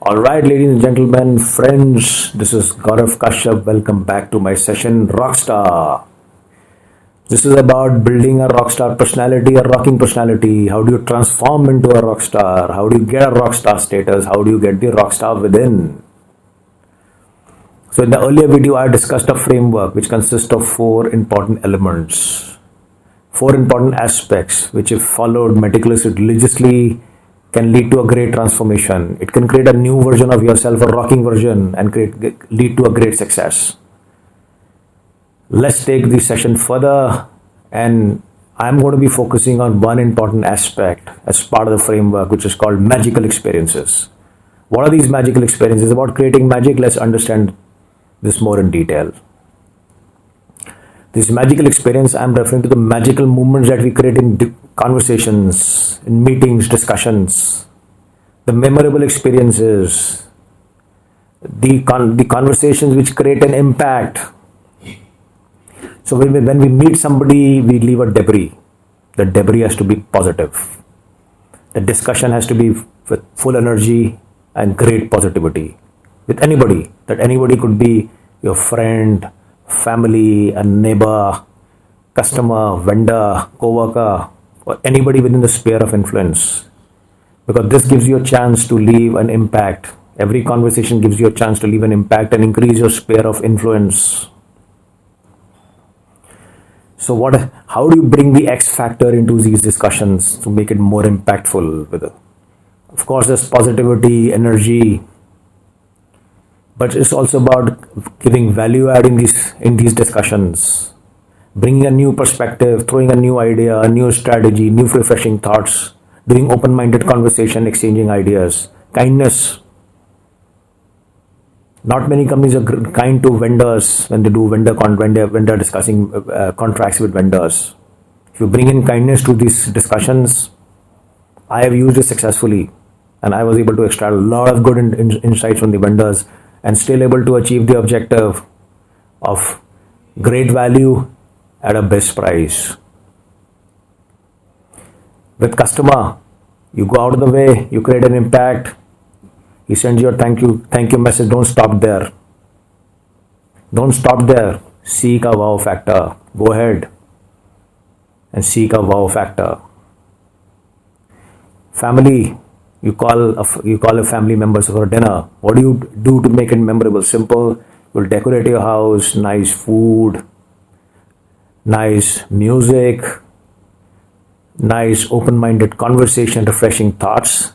All right, ladies and gentlemen, friends, this is Gaurav Kashyap. Welcome back to my session, Rockstar. This is about building a rockstar personality, a rocking personality. How do you transform into a rockstar? How do you get a rockstar status? How do you get the rockstar within? So, in the earlier video, I discussed a framework which consists of four important elements, four important aspects which, if followed meticulously, religiously, can lead to a great transformation. It can create a new version of yourself, a rocking version, and lead to a great success. Let's take this session further, and I'm going to be focusing on one important aspect as part of the framework, which is called magical experiences. What are these magical experiences? About creating magic, let's understand this more in detail. This magical experience, I'm referring to the magical moments that we create in conversations, in meetings, discussions, the memorable experiences, the conversations which create an impact. So when we meet somebody, we leave a debris. The debris has to be positive. The discussion has to be with full energy and great positivity. With anybody, that anybody could be your friend, family, a neighbor, customer, vendor, co-worker, or anybody within the sphere of influence. Because this gives you a chance to leave an impact. Every conversation gives you a chance to leave an impact and increase your sphere of influence. So how do you bring the X factor into these discussions to make it more impactful? Of course, there's positivity, energy, but it's also about giving value add in these discussions, bringing a new perspective, throwing a new idea, a new strategy, new refreshing thoughts, doing open-minded conversation, exchanging ideas, kindness. Not many companies are kind to vendors when they do vendor discussing contracts with vendors. If you bring in kindness to these discussions, I have used it successfully, and I was able to extract a lot of good insights from the vendors and still able to achieve the objective of great value at a best price. With customer, you go out of the way, you create an impact, he sends you a thank you message. Don't stop there. Don't stop there. Seek a wow factor. Go ahead and seek a wow factor. Family, you call a family members for dinner. What do you do to make it memorable? Simple. You'll decorate your house, nice food, nice music, nice open-minded conversation, refreshing thoughts.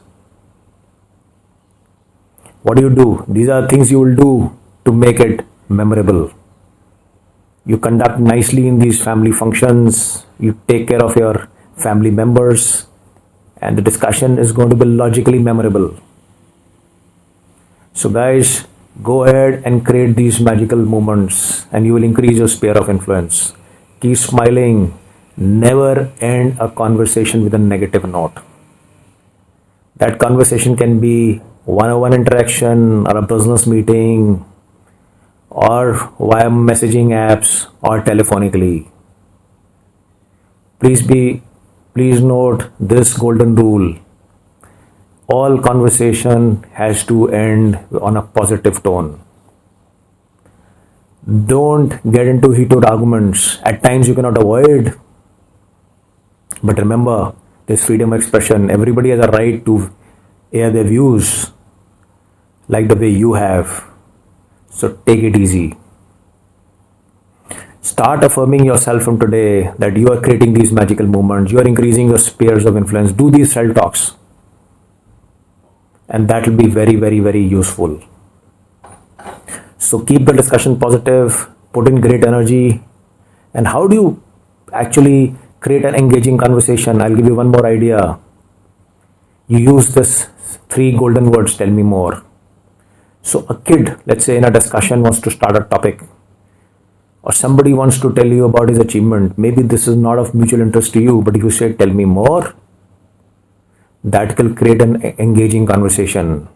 What do you do? These are things you will do to make it memorable. You conduct nicely in these family functions. You take care of your family members, and the discussion is going to be logically memorable. So guys, go ahead and create these magical moments, and you will increase your sphere of influence. Keep smiling. Never end a conversation with a negative note. That conversation can be one-on-one interaction, or a business meeting, or via messaging apps, or telephonically. Please note this golden rule. All conversation has to end on a positive tone. Don't get into heated arguments. At times you cannot avoid. But remember, there's freedom of expression. Everybody has a right to air their views like the way you have. So take it easy. Start affirming yourself from today that you are creating these magical moments. You are increasing your spheres of influence. Do these self-talks. And that will be very, very, very useful. So keep the discussion positive. Put in great energy. And how do you actually create an engaging conversation? I'll give you one more idea. You use this 3 golden words, tell me more. So a kid, let's say in a discussion, wants to start a topic, or somebody wants to tell you about his achievement. Maybe this is not of mutual interest to you, but if you say, tell me more, that will create an engaging conversation.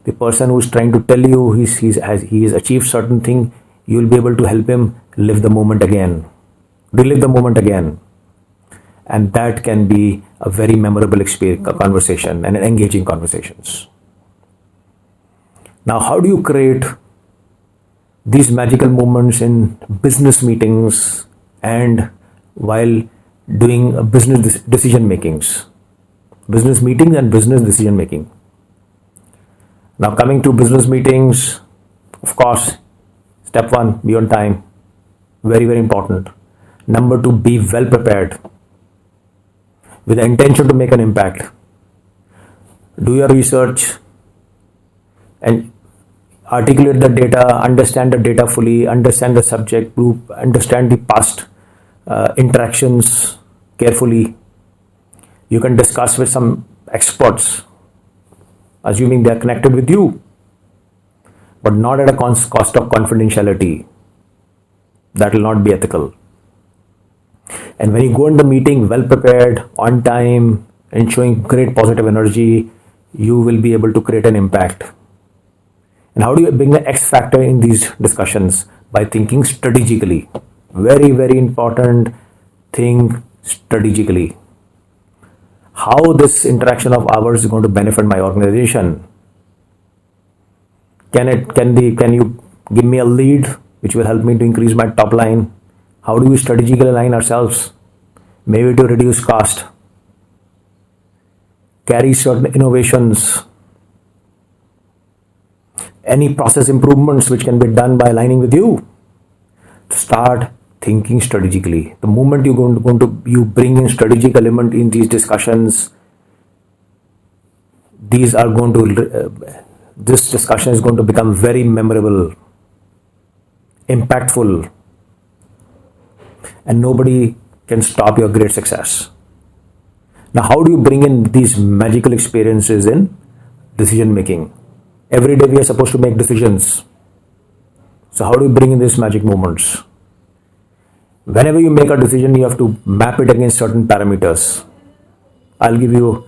The person who is trying to tell you he has achieved certain thing, you will be able to help him live the moment again, relive the moment again. And that can be a very memorable conversation and an engaging conversations. Now, how do you create these magical moments in business meetings and while doing business decision makings? Business meetings and business decision making. Now, coming to business meetings, of course, step one, be on time. Very, very important. Number two, be well prepared with the intention to make an impact. Do your research and articulate the data, understand the data fully, understand the subject group, understand the past interactions carefully. You can discuss with some experts, assuming they are connected with you, but not at a cost of confidentiality. That will not be ethical. And when you go in the meeting well prepared, on time, and showing great positive energy, you will be able to create an impact. And how do you bring the X factor in these discussions? By thinking strategically. Very, very important. Think strategically. How this interaction of ours is going to benefit my organization? Can you give me a lead which will help me to increase my top line? How do we strategically align ourselves? Maybe to reduce cost, carry certain innovations, any process improvements which can be done by aligning with you. Start thinking strategically. The moment you bring in strategic element in these discussions, this discussion is going to become very memorable, impactful, and nobody can stop your great success. Now, how do you bring in these magical experiences in decision making? Every day we are supposed to make decisions. So how do you bring in these magic moments? Whenever you make a decision, you have to map it against certain parameters. I'll give you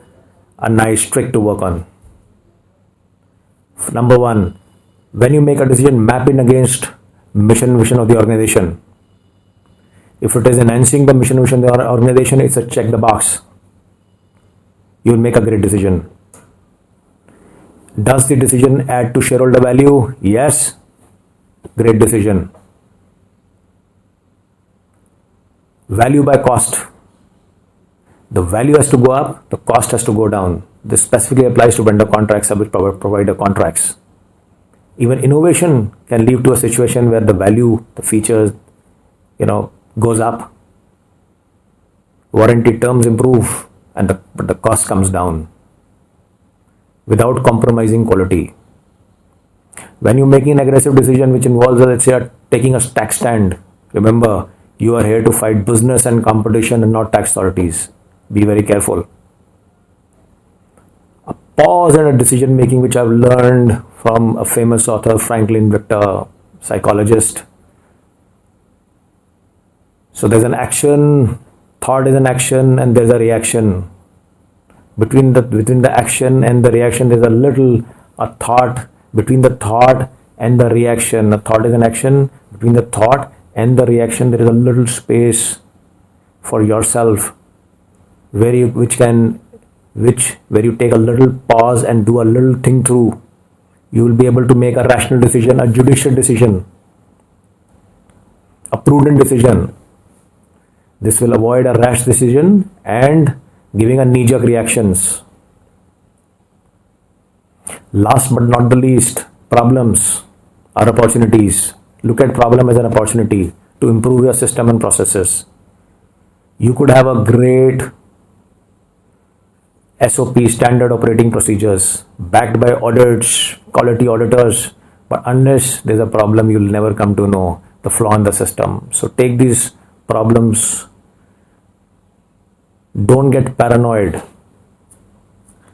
a nice trick to work on. Number one, when you make a decision, map it against mission, vision of the organization. If it is enhancing the mission, vision of the organization, it's a check the box. You will make a great decision. Does the decision add to shareholder value? Yes. Great decision. Value by cost. The value has to go up, the cost has to go down. This specifically applies to vendor contracts, service provider contracts. Even innovation can lead to a situation where the value, the features, goes up. Warranty terms improve but the cost comes down without compromising quality. When you're making an aggressive decision which involves, let's say, taking a tax stand, remember, you are here to fight business and competition and not tax authorities. Be very careful. A pause and a decision making which I've learned from a famous author, Franklin Victor, psychologist. So there's an action, thought is an action, and there's a reaction. Between the action and the reaction, there's a thought. Between the thought and the reaction, a thought is an action. Between the thought and the reaction, there is a little space for yourself where you take a little pause and do a little think through. You will be able to make a rational decision, a judicious decision, a prudent decision. This will avoid a rash decision and giving a knee-jerk reactions. Last but not the least, problems are opportunities. Look at problem as an opportunity to improve your system and processes. You could have a great SOP, standard operating procedures, backed by audits, quality auditors, but unless there's a problem, you'll never come to know the flaw in the system. So take these problems. Don't get paranoid.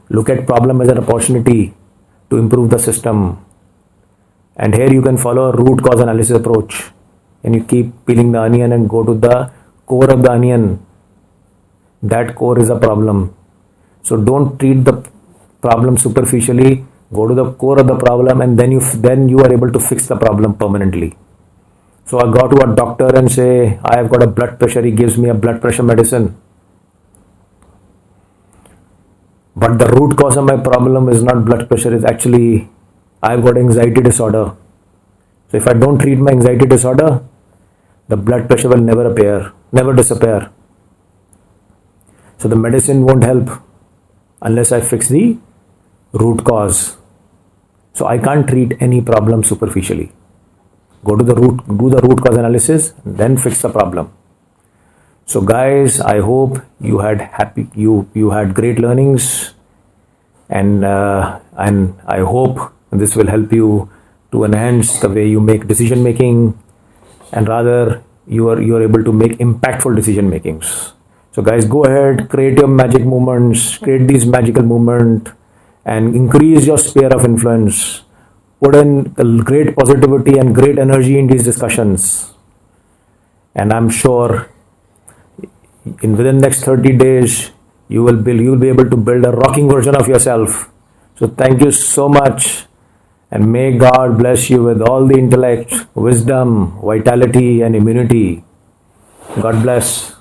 Look at problem as an opportunity to improve the system. And here you can follow a root cause analysis approach. And you keep peeling the onion and go to the core of the onion. That core is a problem. So don't treat the problem superficially. Go to the core of the problem, and then you are able to fix the problem permanently. So I go to a doctor and say, I have got a blood pressure. He gives me a blood pressure medicine. But the root cause of my problem is not blood pressure, it's actually I've got anxiety disorder. So if I don't treat my anxiety disorder, the blood pressure will never disappear. So the medicine won't help unless I fix the root cause. So I can't treat any problem superficially. Go to the root, do the root cause analysis, then fix the problem. So guys, I hope you had you had great learnings, and I hope this will help you to enhance the way you make decision making, and rather you are able to make impactful decision makings. So guys, go ahead, create your magic movements, create these magical movement, and increase your sphere of influence. Put in great positivity and great energy in these discussions, and I'm sure within next 30 days you will be able to build a rocking version of yourself. So thank you so much, and may God bless you with all the intellect, wisdom, vitality, and immunity. God bless.